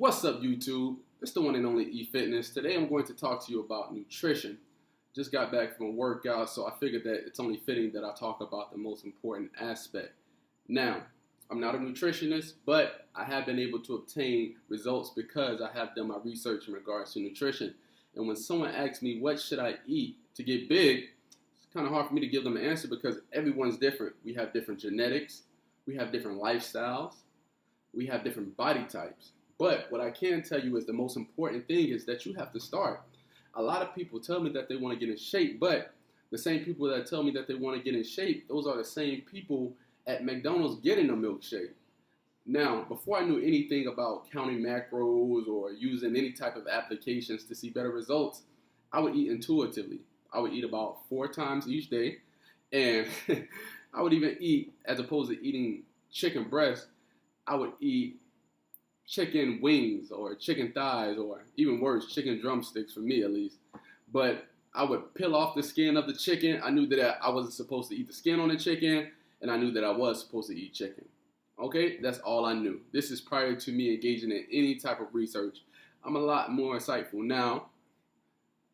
What's up, YouTube? It's the one and only E-Fitness. Today I'm going to talk to you about nutrition. Just got back from a workout, so I figured that it's only fitting that I talk about the most important aspect. Now, I'm not a nutritionist, but I have been able to obtain results because I have done my research in regards to nutrition. And when someone asks me what should I eat to get big, it's kind of hard for me to give them an answer because everyone's different. We have different genetics, we have different lifestyles, we have different body types. But what I can tell you is the most important thing is that you have to start. A lot of people tell me that they want to get in shape, but the same people that tell me that they want to get in shape, those are the same people at McDonald's getting a milkshake. Now, before I knew anything about counting macros or using any type of applications to see better results, I would eat intuitively. I would eat about 4 times each day, and I would even eat, as opposed to eating chicken breast, I would eat chicken wings or chicken thighs, or even worse, chicken drumsticks, for me at least. But I would peel off the skin of the chicken. I knew that I wasn't supposed to eat the skin on the chicken, and I knew that I was supposed to eat chicken. Okay, that's all I knew. This is prior to me engaging in any type of research. I'm a lot more insightful now.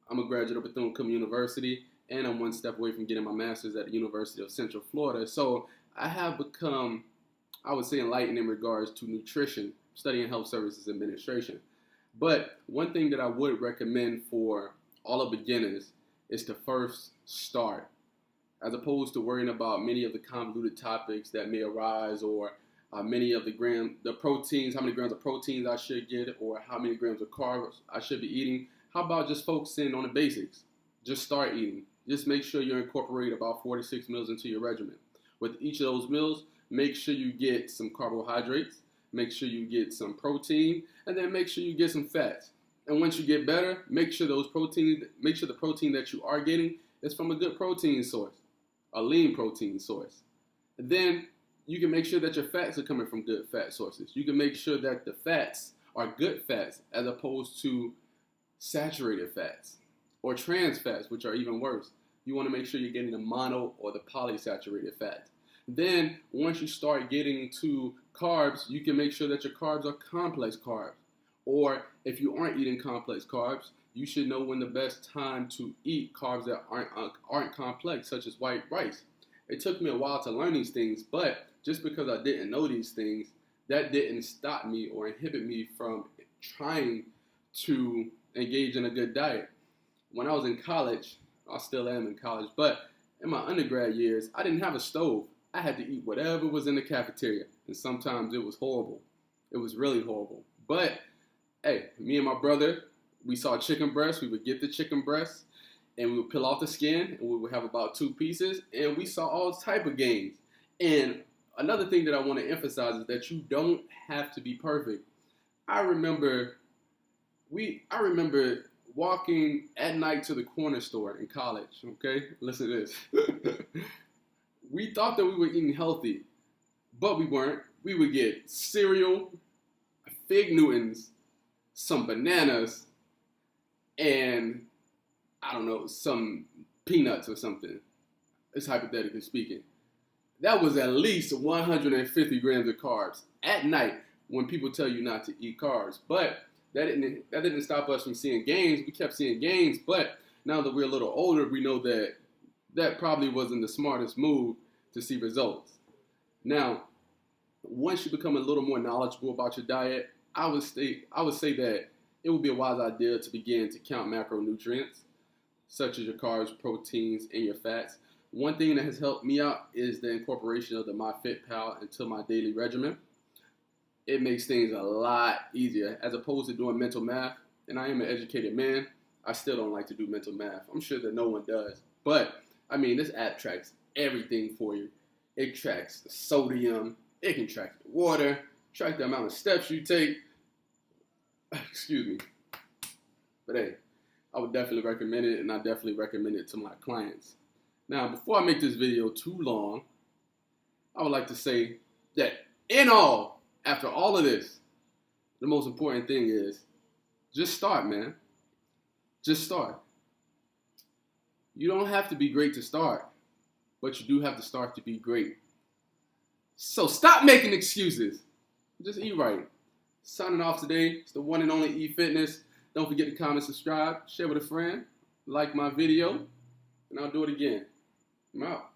I'm a graduate of Bethune-Cookman University, and I'm one step away from getting my master's at the University of Central Florida. So I have become, I would say, enlightened in regards to nutrition, studying health services administration. But one thing that I would recommend for all of beginners is to first start, as opposed to worrying about many of the convoluted topics that may arise, or many of the proteins, how many grams of proteins I should get, or how many grams of carbs I should be eating. How about just focusing on the basics? Just start eating. Just make sure you incorporate about 4 to 6 meals into your regimen. With each of those meals, make sure you get some carbohydrates, make sure you get some protein, and then make sure you get some fats. And once you get better, make sure the protein that you are getting is from a good protein source, a lean protein source. And then you can make sure that your fats are coming from good fat sources. You can make sure that the fats are good fats as opposed to saturated fats or trans fats, which are even worse. You want to make sure you're getting the mono or the polysaturated fats. Then once you start getting to carbs, you can make sure that your carbs are complex carbs. Or if you aren't eating complex carbs, you should know when the best time to eat carbs that aren't complex, such as white rice. It took me a while to learn these things, but just because I didn't know these things, that didn't stop me or inhibit me from trying to engage in a good diet. When I was in college, I still am in college, but in my undergrad years, I didn't have a stove. I had to eat whatever was in the cafeteria, and sometimes it was horrible. It was really horrible. But, hey, me and my brother, we saw chicken breast. We would get the chicken breast, and we would peel off the skin, and we would have about 2 pieces, and we saw all type of gains. And another thing that I want to emphasize is that you don't have to be perfect. I remember walking at night to the corner store in college, okay? Listen to this. We thought that we were eating healthy, but we weren't. We would get cereal, Fig Newtons, some bananas, and I don't know, some peanuts or something. It's hypothetically speaking. That was at least 150 grams of carbs at night when people tell you not to eat carbs. But that didn't stop us from seeing gains. We kept seeing gains, but now that we're a little older, we know that that probably wasn't the smartest move to see results. Now, once you become a little more knowledgeable about your diet, I would say that it would be a wise idea to begin to count macronutrients, such as your carbs, proteins, and your fats. One thing that has helped me out is the incorporation of the MyFitPal into my daily regimen. It makes things a lot easier as opposed to doing mental math. And I am an educated man. I still don't like to do mental math. I'm sure that no one does. But, I mean, this app tracks everything for you. It tracks the sodium. It can track the water, track the amount of steps you take. Excuse me. But hey, I would definitely recommend it, and I definitely recommend it to my clients. Now, before I make this video too long, I would like to say that in all, after all of this, the most important thing is just start, man. Just start. You don't have to be great to start, but you do have to start to be great. So stop making excuses. Just eat right. Signing off today. It's the one and only E-Fitness. Don't forget to comment, subscribe, share with a friend, like my video, and I'll do it again. I'm out.